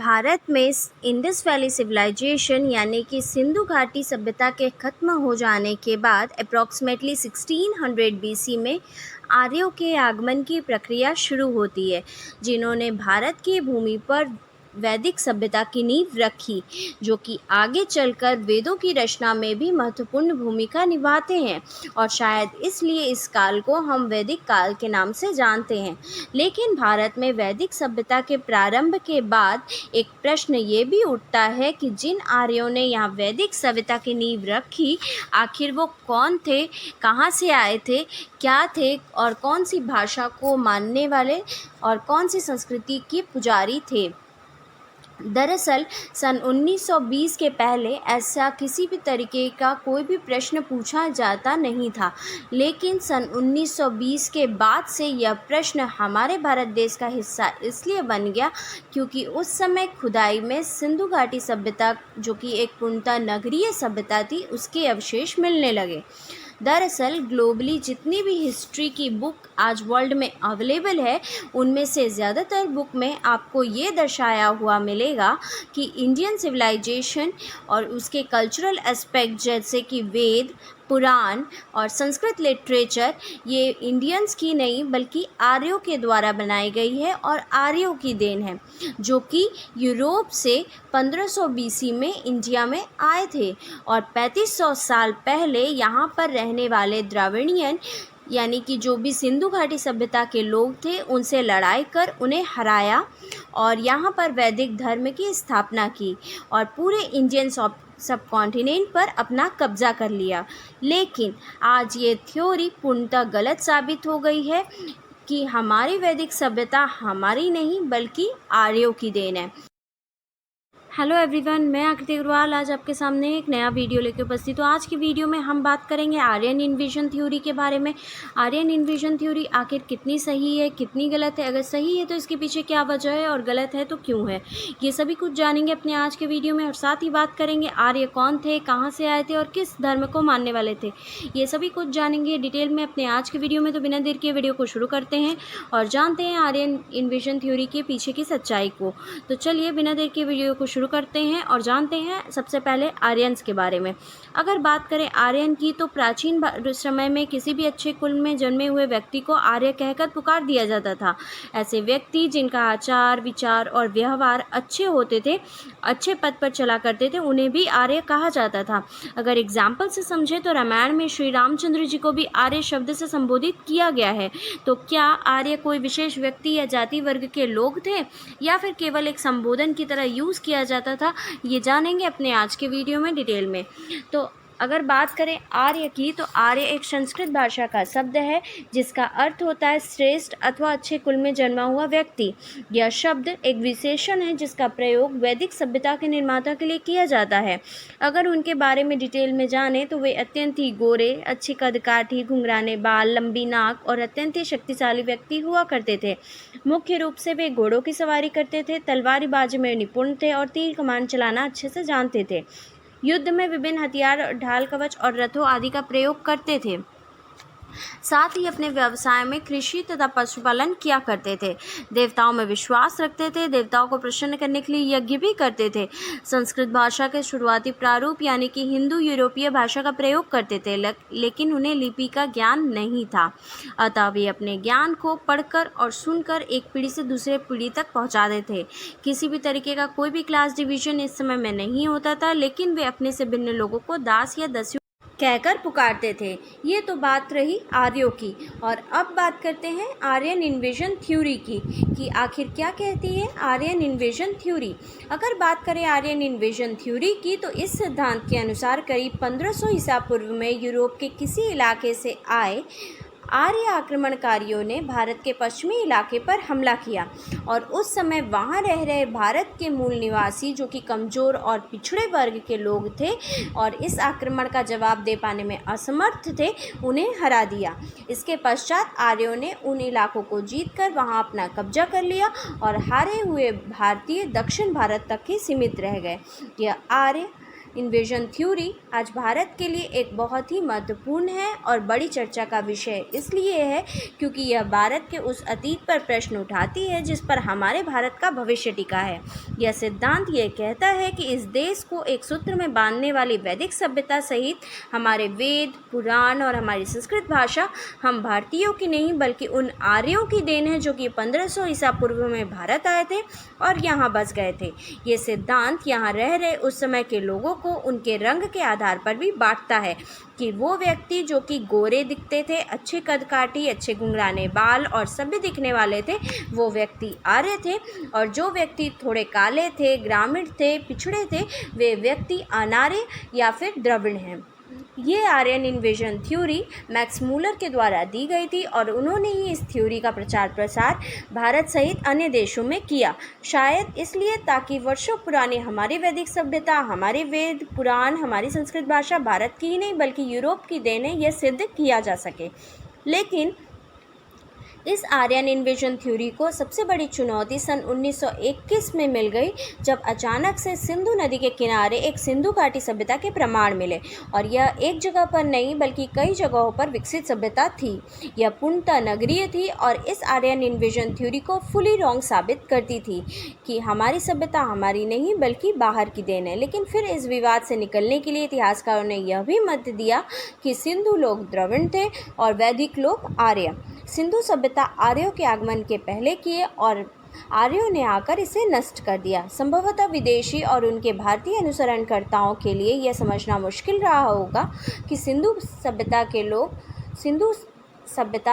भारत में Indus valley civilisation यानी कि सिंधु घाटी सभ्यता के ख़त्म हो जाने के बाद अप्रॉक्सीमेटली 1600 बीसी में आर्यों के आगमन की प्रक्रिया शुरू होती है, जिन्होंने भारत की भूमि पर वैदिक सभ्यता की नींव रखी, जो कि आगे चलकर वेदों की रचना में भी महत्वपूर्ण भूमिका निभाते हैं और शायद इसलिए इस काल को हम वैदिक काल के नाम से जानते हैं। लेकिन भारत में वैदिक सभ्यता के प्रारंभ के बाद एक प्रश्न ये भी उठता है कि जिन आर्यों ने यहाँ वैदिक सभ्यता की नींव रखी, आखिर वो कौन थे, कहाँ से आए थे, क्या थे और कौन सी भाषा को मानने वाले और कौन सी संस्कृति के पुजारी थे। दरअसल सन 1920 के पहले ऐसा किसी भी तरीके का कोई भी प्रश्न पूछा जाता नहीं था, लेकिन सन 1920 के बाद से यह प्रश्न हमारे भारत देश का हिस्सा इसलिए बन गया क्योंकि उस समय खुदाई में सिंधु घाटी सभ्यता, जो कि एक पूर्णतः नगरीय सभ्यता थी, उसके अवशेष मिलने लगे। दरअसल ग्लोबली जितनी भी हिस्ट्री की बुक आज वर्ल्ड में अवेलेबल है, उनमें से ज़्यादातर बुक में आपको ये दर्शाया हुआ मिलेगा कि इंडियन सिविलाइजेशन और उसके कल्चरल एस्पेक्ट जैसे कि वेद, पुराण और संस्कृत लिटरेचर ये इंडियंस की नहीं बल्कि आर्यों के द्वारा बनाई गई है और आर्यों की देन है, जो कि यूरोप से 1500 बीसी में इंडिया में आए थे और 3500 साल पहले यहाँ पर रहने वाले द्राविडियन यानी कि जो भी सिंधु घाटी सभ्यता के लोग थे, उनसे लड़ाई कर उन्हें हराया और यहाँ पर वैदिक धर्म की स्थापना की और पूरे इंडियन सब कॉन्टिनेंट पर अपना कब्जा कर लिया। लेकिन आज ये थ्योरी पूर्णतः गलत साबित हो गई है कि हमारी वैदिक सभ्यता हमारी नहीं बल्कि आर्यों की देन है। हेलो एवरीवन, मैं आकृति अग्रवाल आज आपके सामने एक नया वीडियो लेकर उपस्थित हूँ। आज की वीडियो में हम बात करेंगे आर्यन इन्वेजन थ्योरी के बारे में। आर्यन इन्वेजन थ्योरी आखिर कितनी सही है, कितनी गलत है, अगर सही है तो इसके पीछे क्या वजह है और गलत है तो क्यों है, ये सभी कुछ जानेंगे अपने आज के वीडियो में। और साथ ही बात करेंगे आर्य कौन थे, कहाँ से आए थे और किस धर्म को मानने वाले थे, ये सभी कुछ जानेंगे डिटेल में अपने आज के वीडियो में। तो बिना देर के वीडियो को शुरू करते हैं और जानते हैं आर्यन इन्वेजन थ्योरी के पीछे की सच्चाई को। तो चलिए बिना देर के वीडियो को शुरू करते हैं और जानते हैं सबसे पहले आर्यंस के बारे में। अगर बात करें आर्यन की, तो प्राचीन समय में किसी भी अच्छे कुल में जन्मे हुए व्यक्ति को आर्य कहकर पुकार दिया जाता था। ऐसे व्यक्ति जिनका आचार, विचार और व्यवहार अच्छे होते थे, अच्छे पद पर चला करते थे, उन्हें भी आर्य कहा जाता था। अगर एग्जाम्पल से समझे तो रामायण में श्री रामचंद्र जी को भी आर्य शब्द से संबोधित किया गया है। तो क्या आर्य कोई विशेष व्यक्ति या जाति वर्ग के लोग थे या फिर केवल एक संबोधन की तरह यूज़ किया जाता था, ये जानेंगे अपने आज के वीडियो में डिटेल में। तो अगर बात करें आर्य की, तो आर्य एक संस्कृत भाषा का शब्द है जिसका अर्थ होता है श्रेष्ठ अथवा अच्छे कुल में जन्मा हुआ व्यक्ति। यह शब्द एक विशेषण है जिसका प्रयोग वैदिक सभ्यता के निर्माता के लिए किया जाता है। अगर उनके बारे में डिटेल में जाने तो वे अत्यंत ही गोरे, अच्छी कदकाठी, घुंघराने बाल, लंबी नाक और अत्यंत ही शक्तिशाली व्यक्ति हुआ करते थे। मुख्य रूप से वे घोड़ों की सवारी करते थे, तलवारबाजी में निपुण थे और तीर कमान चलाना अच्छे से जानते थे। युद्ध में विभिन्न हथियार, ढाल, कवच और रथों आदि का प्रयोग करते थे। साथ ही अपने व्यवसाय में कृषि तथा पशुपालन किया करते थे। देवताओं में विश्वास रखते थे, देवताओं को प्रसन्न करने के लिए यज्ञ भी करते थे। संस्कृत भाषा के शुरुआती प्रारूप यानी कि हिंदू यूरोपीय भाषा का प्रयोग करते थे, लेकिन उन्हें लिपि का ज्ञान नहीं था। अतः वे अपने ज्ञान को पढ़कर और सुनकर एक पीढ़ी से दूसरे पीढ़ी तक पहुँचाते थे। किसी भी तरीके का कोई भी क्लास डिवीजन इस समय में नहीं होता था, लेकिन वे अपने से भिन्न लोगों को दास या दस्यु कहकर पुकारते थे। ये तो बात रही आर्यों की। और अब बात करते हैं आर्यन इन्वेजन थ्योरी की कि आखिर क्या कहती है आर्यन इन्वेजन थ्योरी। अगर बात करें आर्यन इन्वेजन थ्योरी की, तो इस सिद्धांत के अनुसार करीब 1500 ईसा पूर्व में यूरोप के किसी इलाके से आए आर्य आक्रमणकारियों ने भारत के पश्चिमी इलाके पर हमला किया और उस समय वहां रह रहे भारत के मूल निवासी, जो कि कमज़ोर और पिछड़े वर्ग के लोग थे और इस आक्रमण का जवाब दे पाने में असमर्थ थे, उन्हें हरा दिया। इसके पश्चात आर्यों ने उन इलाकों को जीतकर वहां अपना कब्जा कर लिया और हारे हुए भारतीय दक्षिण भारत तक ही सीमित रह गए। यह आर्य इन्वेजन थ्योरी आज भारत के लिए एक बहुत ही महत्वपूर्ण है और बड़ी चर्चा का विषय इसलिए है क्योंकि यह भारत के उस अतीत पर प्रश्न उठाती है जिस पर हमारे भारत का भविष्य टिका है। यह सिद्धांत ये कहता है कि इस देश को एक सूत्र में बांधने वाली वैदिक सभ्यता सहित हमारे वेद, पुराण और हमारी संस्कृत भाषा हम भारतीयों की नहीं बल्कि उन आर्यों की देन है जो कि 1500 ईसा पूर्व में भारत आए थे और यहाँ बस गए थे। ये सिद्धांत यहाँ रह रहे उस समय के लोगों को उनके रंग के आधार पर भी बांटता है कि वो व्यक्ति जो कि गोरे दिखते थे, अच्छे कदकाठी, अच्छे गुंगराने बाल और सभ्य दिखने वाले थे, वो व्यक्ति आर्य थे, और जो व्यक्ति थोड़े काले थे, ग्रामीण थे, पिछड़े थे, वे व्यक्ति अनार्य या फिर द्रविड़ हैं। ये Aryan invasion theory Max Muller के द्वारा दी गई थी और उन्होंने ही इस थ्योरी का प्रचार प्रसार भारत सहित अन्य देशों में किया, शायद इसलिए ताकि वर्षों पुरानी हमारी वैदिक सभ्यता, हमारे वेद, पुराण, हमारी संस्कृत भाषा भारत की ही नहीं बल्कि यूरोप की देन है, यह सिद्ध किया जा सके। लेकिन इस आर्यन इन्वेजन थ्योरी को सबसे बड़ी चुनौती सन 1921 में मिल गई जब अचानक से सिंधु नदी के किनारे एक सिंधु घाटी सभ्यता के प्रमाण मिले, और यह एक जगह पर नहीं बल्कि कई जगहों पर विकसित सभ्यता थी। यह पूर्णतः नगरीय थी और इस आर्यन इन्वेजन थ्योरी को फुली रॉन्ग साबित करती थी कि हमारी सभ्यता हमारी नहीं बल्कि बाहर की देन है। लेकिन फिर इस विवाद से निकलने के लिए इतिहासकारों ने यह भी मत दिया कि सिंधु लोग द्रविड़ थे और वैदिक लोग आर्य। सिंधु सभ्यता आर्यों के आगमन के पहले किए और आर्यों ने आकर इसे नष्ट कर दिया। संभवतः विदेशी और उनके भारतीय अनुसरणकर्ताओं के लिए यह समझना मुश्किल रहा होगा कि सिंधु सभ्यता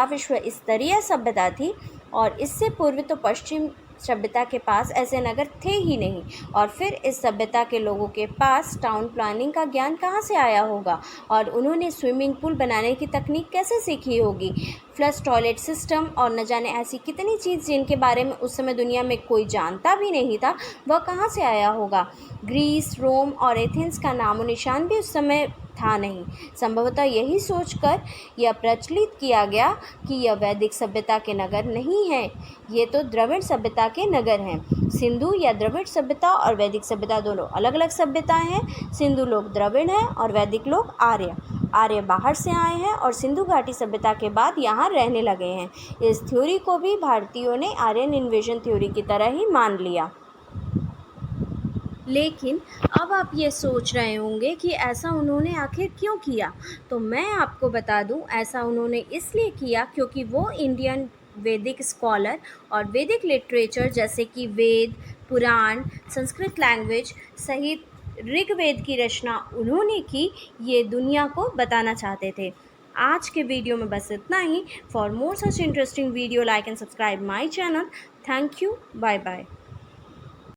विश्व स्तरीय सभ्यता थी और इससे पूर्व तो पश्चिम सभ्यता के पास ऐसे नगर थे ही नहीं, और फिर इस सभ्यता के लोगों के पास टाउन प्लानिंग का ज्ञान कहाँ से आया होगा और उन्होंने स्विमिंग पूल बनाने की तकनीक कैसे सीखी होगी, फ्लश टॉयलेट सिस्टम और न जाने ऐसी कितनी चीज़ जिनके बारे में उस समय दुनिया में कोई जानता भी नहीं था, वह कहाँ से आया होगा। ग्रीस, रोम और एथेंस का नामो निशान भी उस समय था नहीं। संभवतः यही सोचकर यह प्रचलित किया गया कि यह वैदिक सभ्यता के नगर नहीं हैं, ये तो द्रविड़ सभ्यता के नगर हैं। सिंधु या द्रविड़ सभ्यता और वैदिक सभ्यता दोनों अलग अलग सभ्यताएं हैं। सिंधु लोग द्रविड़ हैं और वैदिक लोग आर्य। आर्य बाहर से आए हैं और सिंधु घाटी सभ्यता के बाद यहाँ रहने लगे हैं। इस थ्योरी को भी भारतीयों ने आर्यन इन्वेजन थ्योरी की तरह ही मान लिया। लेकिन अब आप ये सोच रहे होंगे कि ऐसा उन्होंने आखिर क्यों किया, तो मैं आपको बता दूं, ऐसा उन्होंने इसलिए किया क्योंकि वो इंडियन वैदिक स्कॉलर और वैदिक लिटरेचर जैसे कि वेद, पुराण, संस्कृत लैंग्वेज सहित ऋग्वेद की रचना उन्होंने की, ये दुनिया को बताना चाहते थे। आज के वीडियो में बस इतना ही। For more such interesting video like and subscribe my channel. Thank you. Bye bye.